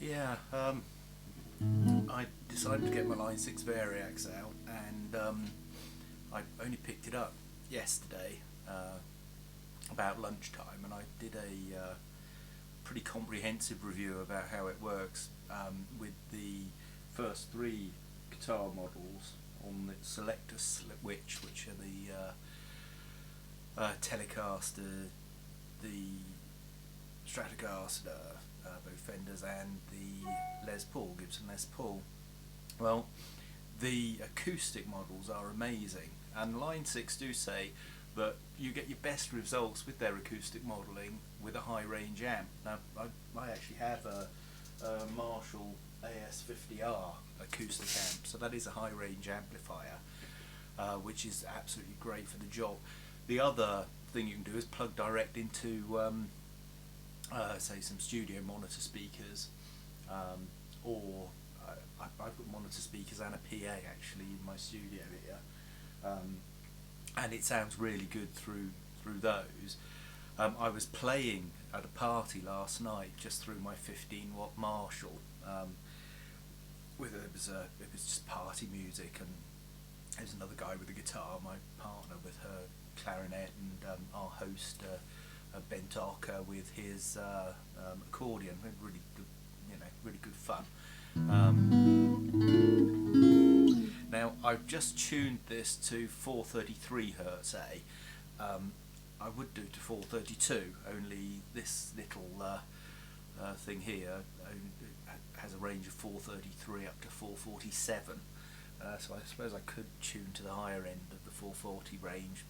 Yeah, I decided to get my Line 6 Variax out, and I only picked it up yesterday about lunchtime, and I did a pretty comprehensive review about how it works with the first three guitar models on the selector switch, which are the Telecaster, the Stratocaster, both Fenders, and the Gibson Les Paul. Well, the acoustic models are amazing, and Line 6 do say that you get your best results with their acoustic modelling with a high range amp. Now, I actually have a MArshal AS50R acoustic amp, so that is a high range amplifier, which is absolutely great for the job. The other thing you can do is plug direct into say some studio monitor speakers, or I've got monitor speakers and a PA actually in my studio here, and it sounds really good through those. I was playing at a party last night just through my 15-watt MArshal. It was just party music, and there's another guy with a guitar, my partner with her clarinet, and our host Ben Darker with his accordion. Really good, really good fun. Now I've just tuned this to 433 Hz A. I would do to 432, only this little thing here has a range of 433 up to 447. So I suppose I could tune to the higher end of the 440 range.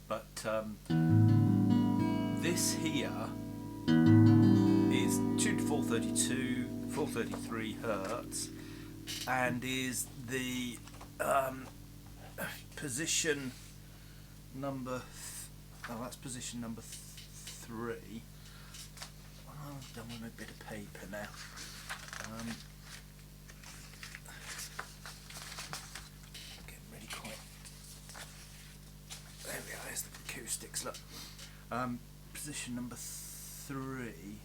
But this here is tuned to 433 Hz, and is the position number. That's position number 3. I've done with a bit of paper now. Getting really quite. There we are. There's the acoustics. Look, position number 3.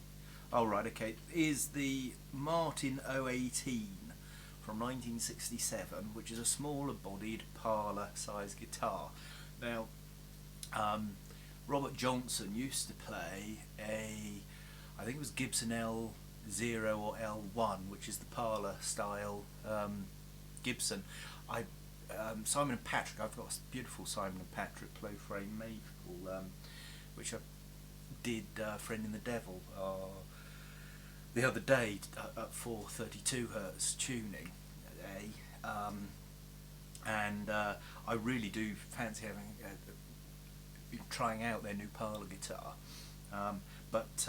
Oh right, okay. Is the Martin 018 from 1967, which is a smaller bodied parlor size guitar. Now, Robert Johnson used to play I think it was Gibson L0 or L1, which is the parlor style Gibson. Simon and Patrick, I've got a beautiful Simon and Patrick low frame maple, which I did Friend in the Devil the other day at 432 Hz tuning, and I really do fancy having trying out their new parlor guitar. But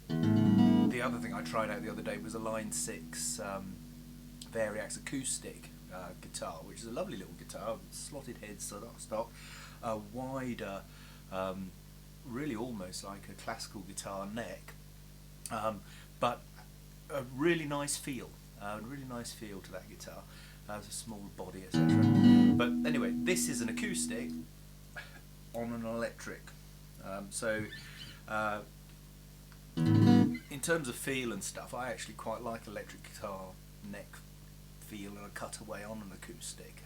the other thing I tried out the other day was a Line 6 Variax acoustic guitar, which is a lovely little guitar, slotted head stock, wider, really almost like a classical guitar neck, but a really nice feel to that guitar. Has a small body, etc. But anyway, this is an acoustic on an electric. So in terms of feel and stuff, I actually quite like electric guitar neck feel and a cutaway on an acoustic.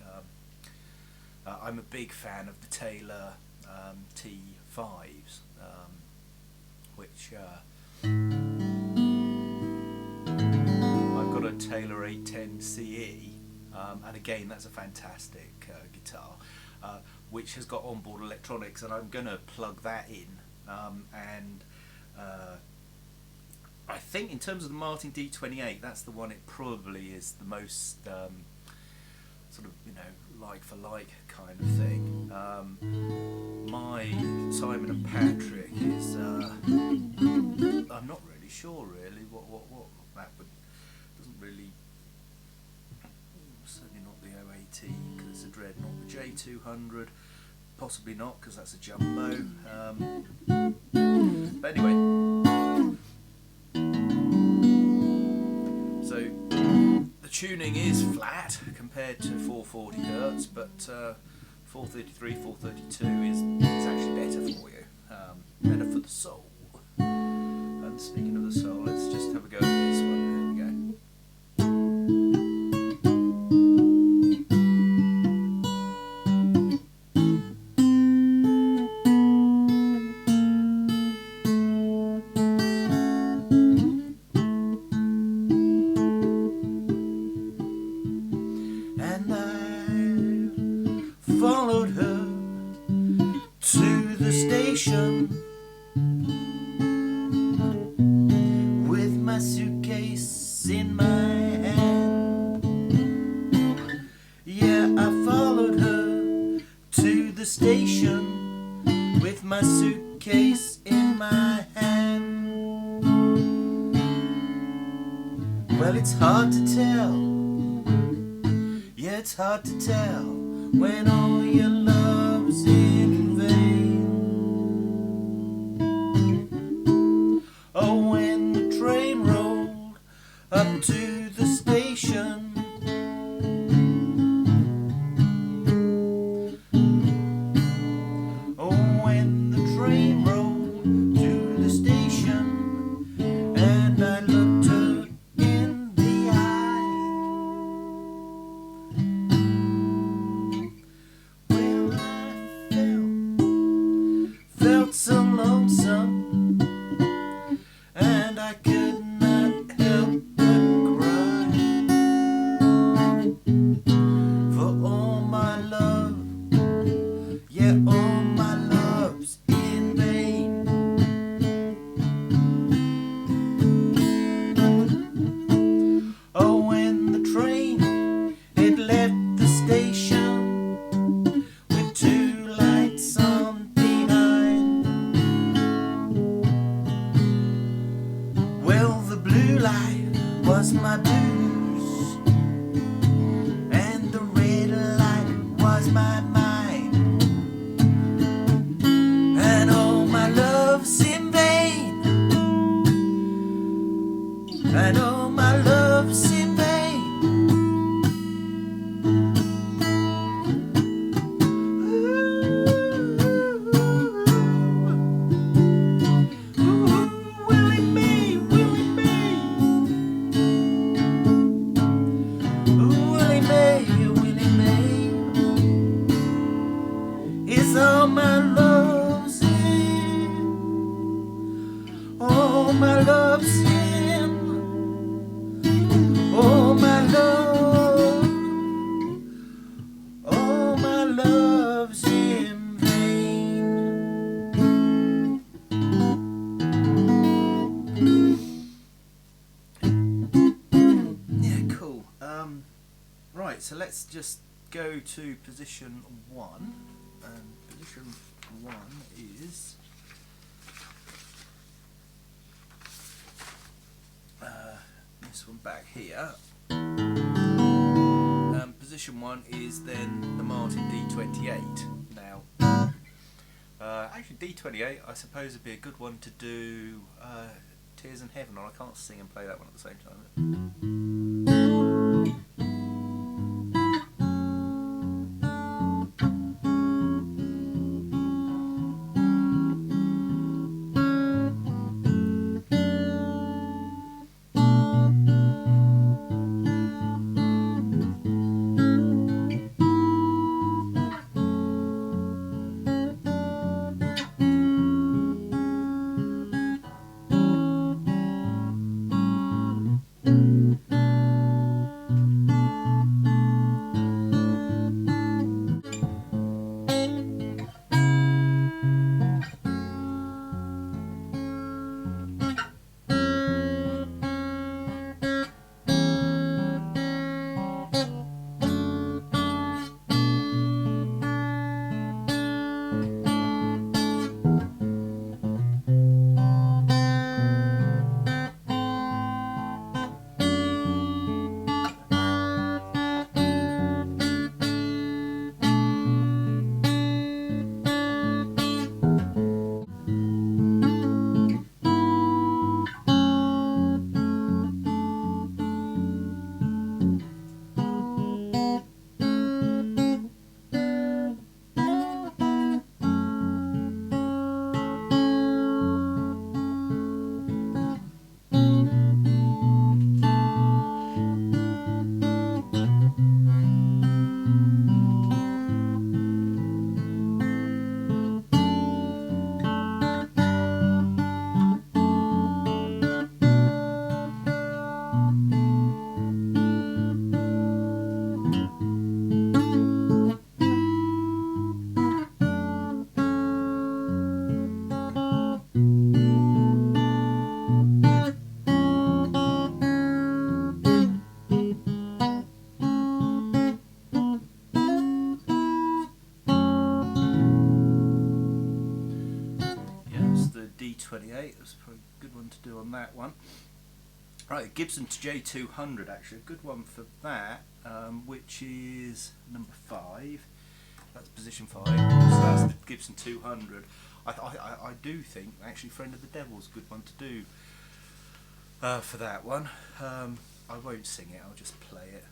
I'm a big fan of the Taylor T5s, which I've got a Taylor 810 CE, and again that's a fantastic guitar, which has got onboard electronics, and I'm going to plug that in, and I think in terms of the Martin D28, that's the one it probably is the most sort of, like for like kind of thing. My Simon and Patrick is I'm not really sure really what that would, doesn't really, certainly not the 018 because it's a Dreadnought. The J200 possibly not because that's a Jumbo. But anyway, so the tuning is flat compared to 440 Hz, but 433, 432 is actually better for you, better for the soul. And speaking of the soul, let's just have a go. Well, it's hard to tell. Yeah, it's hard to tell when all your love's in vain. Oh, when the train rolled up to the station, oh, when the train rolled to the station, and I looked her in the eye. Well, I felt so lonesome, and I could not help but cry. For all my love, yeah, all my love's in vain. Oh, when the train, it left the station with two lights on behind. Well, the blue light was my blues, and the red light was my mind. And all my love's in vain, and all my love's in vain. Ooh, Willie Mae, Willie Mae. Ooh, Willie Mae, Willie Mae. It's all my love's in, all my love's in, all my love, all my love's in vain. Yeah, cool. Right, so let's just go to position 1, and position 1 is this one back here. Position 1 is then the Martin D28. Now, actually D28 I suppose would be a good one to do Tears in Heaven on. I can't sing and play that one at the same time. D28, that's probably a good one to do on that one. Right, Gibson J200, actually a good one for that, which is number 5. That's position 5. So that's the Gibson 200. I do think actually Friend of the Devil's a good one to do for that one. I won't sing it, I'll just play it.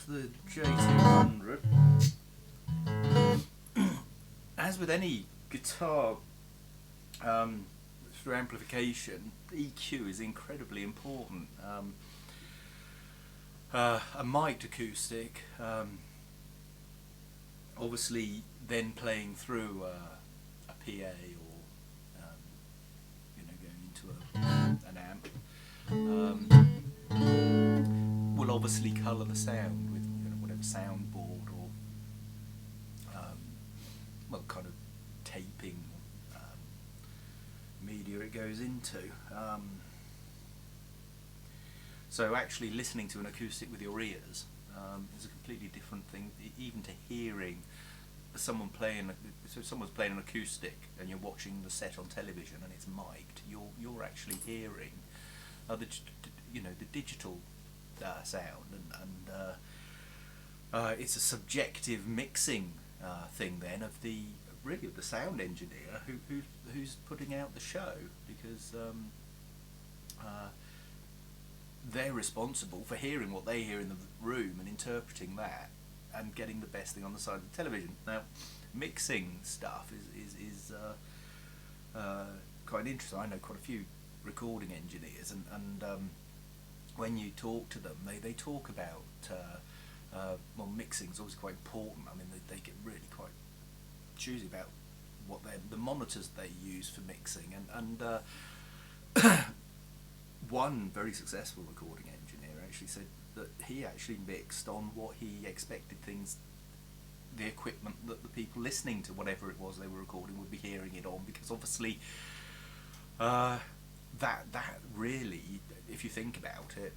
The J200. As with any guitar through amplification, EQ is incredibly important. A mic'd acoustic, obviously then playing through a PA or going into an amp, will obviously colour the sound with whatever soundboard or well, kind of taping media it goes into. So actually listening to an acoustic with your ears is a completely different thing, even to hearing someone playing. So if someone's playing an acoustic and you're watching the set on television and it's mic'd, you're actually hearing the digital sound, and it's a subjective mixing thing then of the sound engineer who's putting out the show, because they're responsible for hearing what they hear in the room and interpreting that and getting the best thing on the side of the television. Now, mixing stuff is quite interesting. I know quite a few recording engineers, and when you talk to them, they talk about well, mixing is always quite important. I mean, they get really quite choosy about what the monitors they use for mixing, and one very successful recording engineer actually said that he actually mixed on what he expected the equipment that the people listening to whatever it was they were recording would be hearing it on, because obviously that really, if you think about it,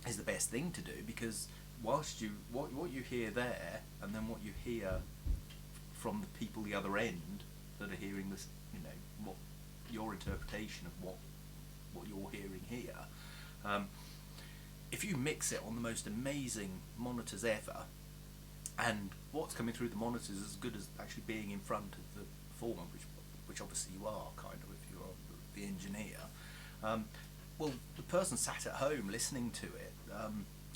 is the best thing to do, because whilst what you hear there and then what you hear from the people the other end that are hearing this, what your interpretation of what you're hearing here, if you mix it on the most amazing monitors ever, and what's coming through the monitors is as good as actually being in front of the performer, which obviously you are, kind of, if you're the engineer, well, the person sat at home listening to it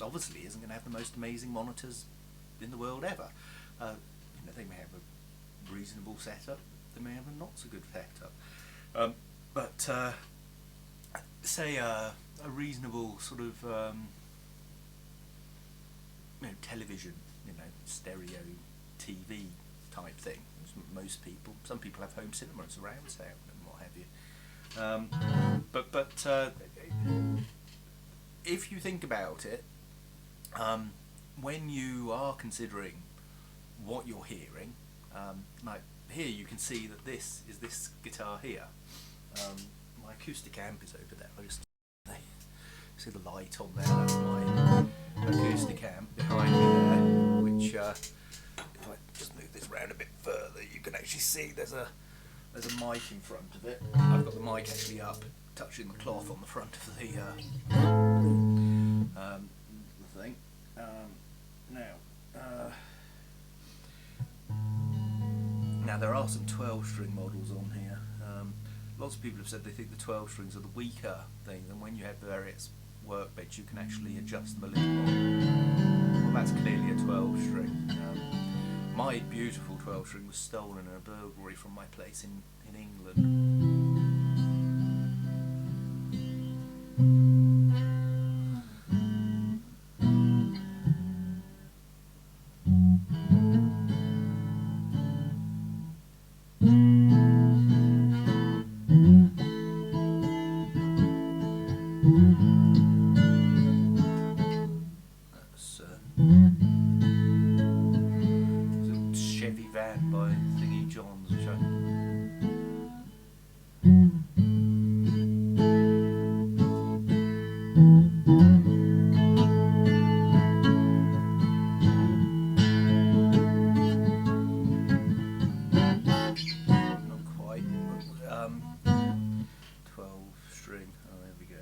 obviously isn't going to have the most amazing monitors in the world ever. They may have a reasonable setup, they may have a not so good setup, but say a reasonable sort of television, stereo TV type thing. Some people have home cinema and surround sound and what have you. But if you think about it, when you are considering what you're hearing, like here you can see that this is this guitar here. My acoustic amp is over there. I just see the light on there. That's my acoustic amp behind me there, which if I just move this round a bit further, you can actually see there's a mic in front of it. I've got the mic actually up, touching the cloth on the front of the thing. Now there are some 12-string models on here. Lots of people have said they think the 12 strings are the weaker thing, and when you have the Variax workbench you can actually adjust them a little more. Well, that's clearly a 12 string. My beautiful 12 string was stolen in a burglary from my place in England. By Thingy Johns, which not quite. 12 string. Oh, there we go.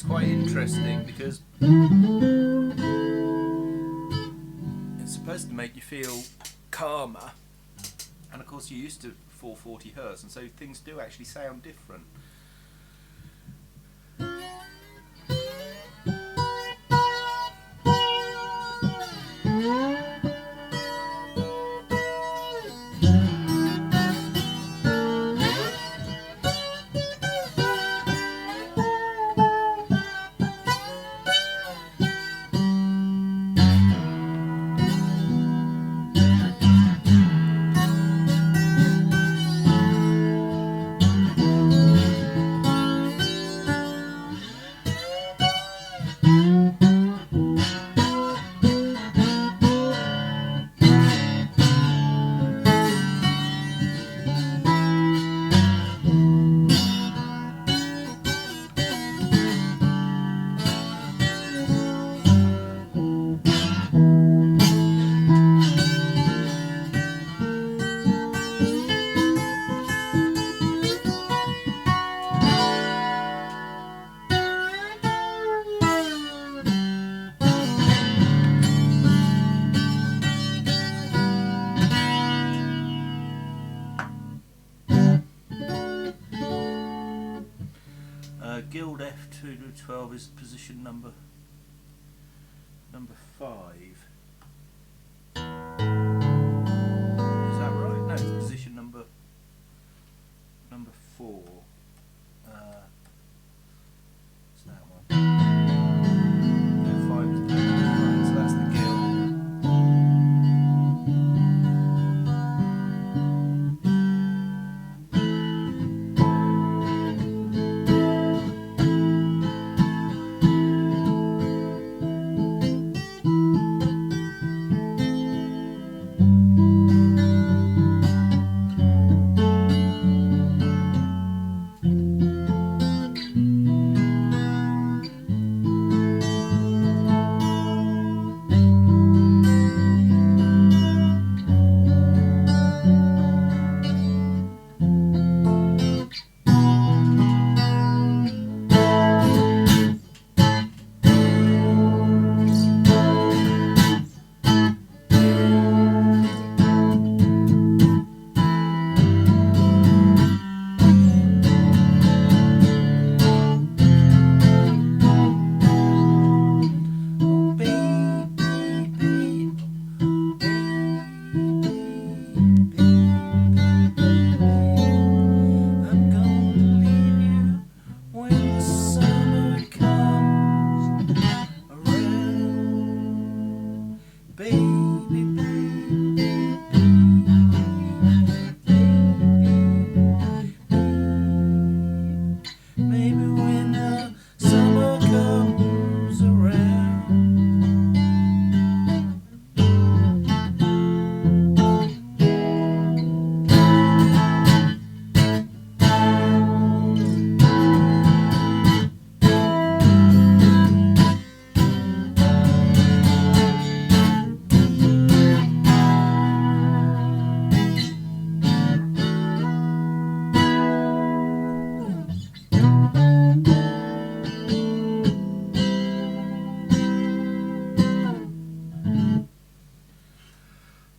Quite interesting because it's supposed to make you feel calmer, and of course you're used to 440 Hz, and so things do actually sound different. Guild F212 is position number 5. Is that right? No, it's position number 4. It's that one. F5 is the one, so that's the Guild. Baby, baby, maybe when the summer comes around.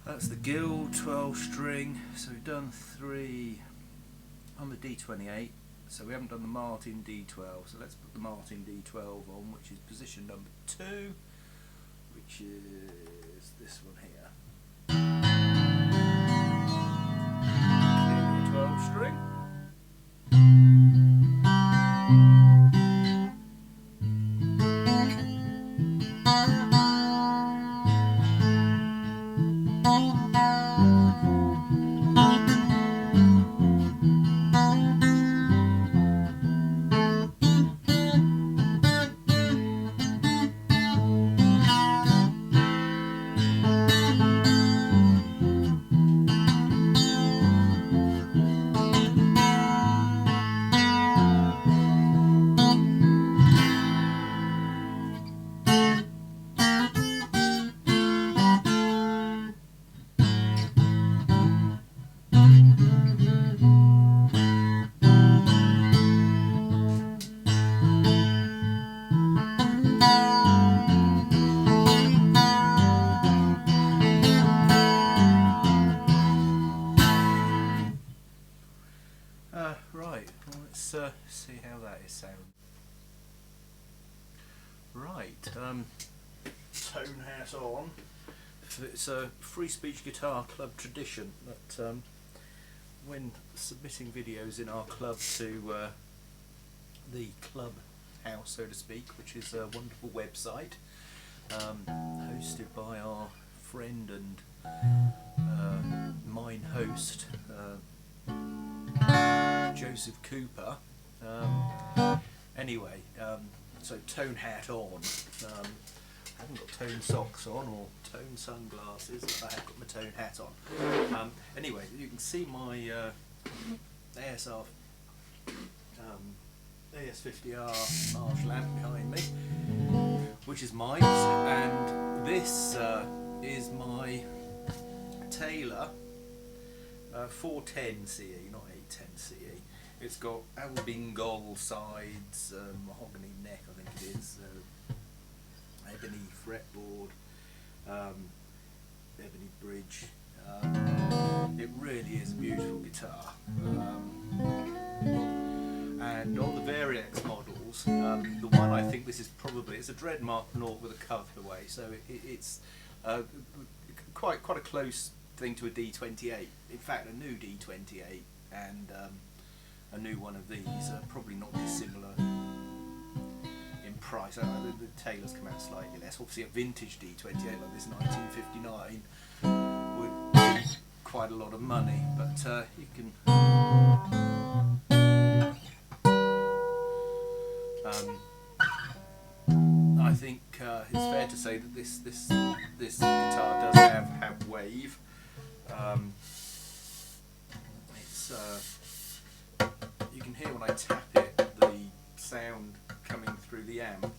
That's the Guild 12 string, so we've done 3 on the D28, so we haven't done the Martin D12, so let's put the Martin D12 on, which is position number 2, which is this one here. Clearly a 12 string. Right, well, let's see how that is sound. Right, tone hat on. It's a free speech guitar club tradition that when submitting videos in our club to the club house, so to speak, which is a wonderful website hosted by our friend and mine host Joseph Cooper. Anyway, so tone hat on. I haven't got tone socks on or tone sunglasses, but I have got my tone hat on. Anyway, you can see my AS50R Marshal amp behind me, which is mine, and this is my Taylor 410 CE, not 810 CE. It's got albingol sides, mahogany neck, I think it is, ebony fretboard, ebony bridge. It really is a beautiful guitar. And on the Variax models, the one I think this is probably, it's a Dreadnought with a cutaway, so it's quite a close thing to a D28. In fact, a new D28 and a new one of these are probably not dissimilar in price. The Taylor's come out slightly less. Obviously a vintage D28 like this 1959 would be quite a lot of money, but you can I think it's fair to say that this guitar does have wave. It's you can hear when I tap it the sound coming through the amp.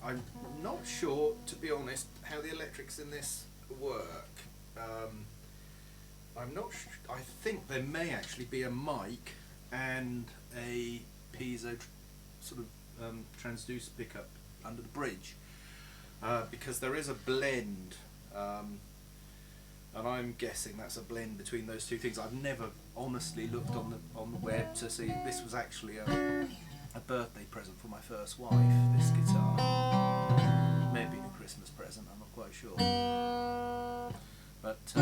I'm not sure, to be honest, how the electrics in this work. I'm not sure. I think there may actually be a mic and a peizo sort of transducer pickup under the bridge, because there is a blend, and I'm guessing that's a blend between those two things. I've never honestly looked on the web to see if this was actually a birthday present for my first wife, this guitar. Maybe a Christmas present, I'm not quite sure. But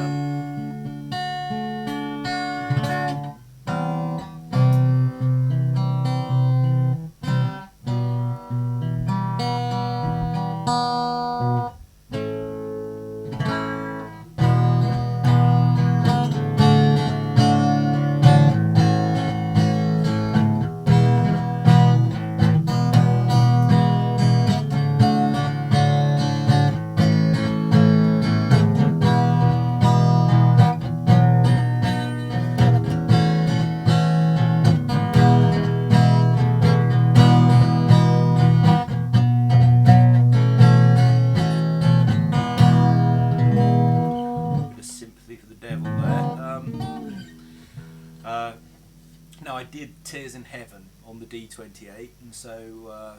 did Tears in Heaven on the D28, and so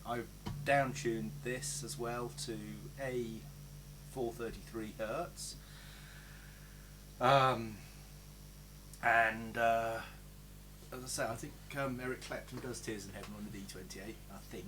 I down-tuned this as well to A433 Hertz, and as I say, I think Eric Clapton does Tears in Heaven on the D28, I think.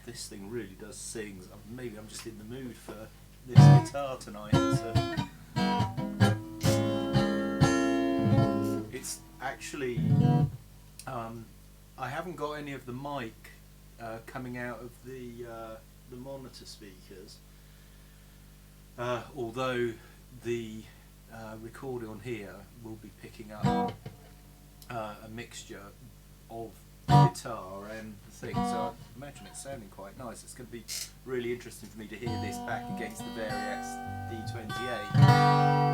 This thing really does sing. Maybe I'm just in the mood for this guitar tonight. It's actually, I haven't got any of the mic coming out of the monitor speakers, although the recording on here will be picking up a mixture of the guitar and the thing, so I imagine it's sounding quite nice. It's going to be really interesting for me to hear this back against the Variax D28.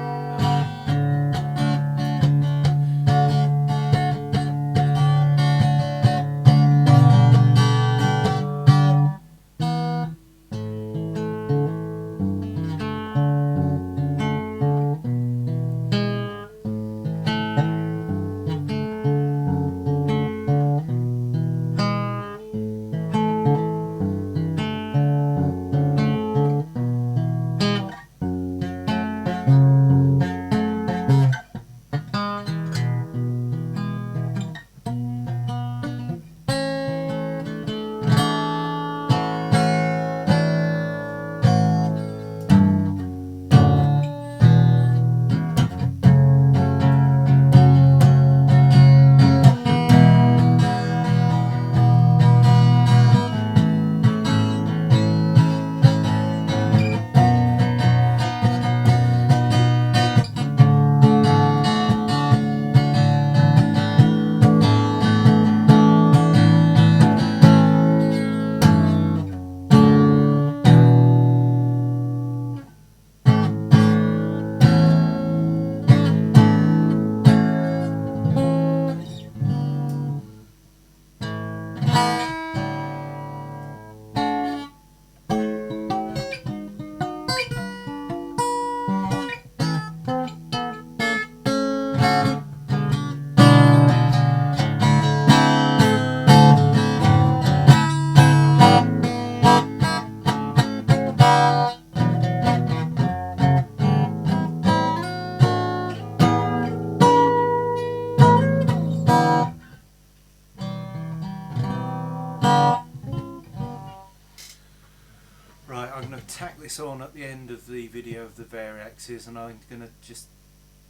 I'm going to tack this on at the end of the video of the Variaxes, and I'm going to just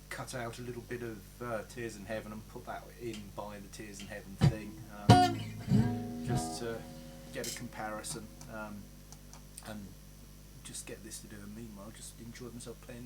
cut out a little bit of Tears in Heaven and put that in by the Tears in Heaven thing, just to get a comparison, and just get this to do, and meanwhile just enjoy myself playing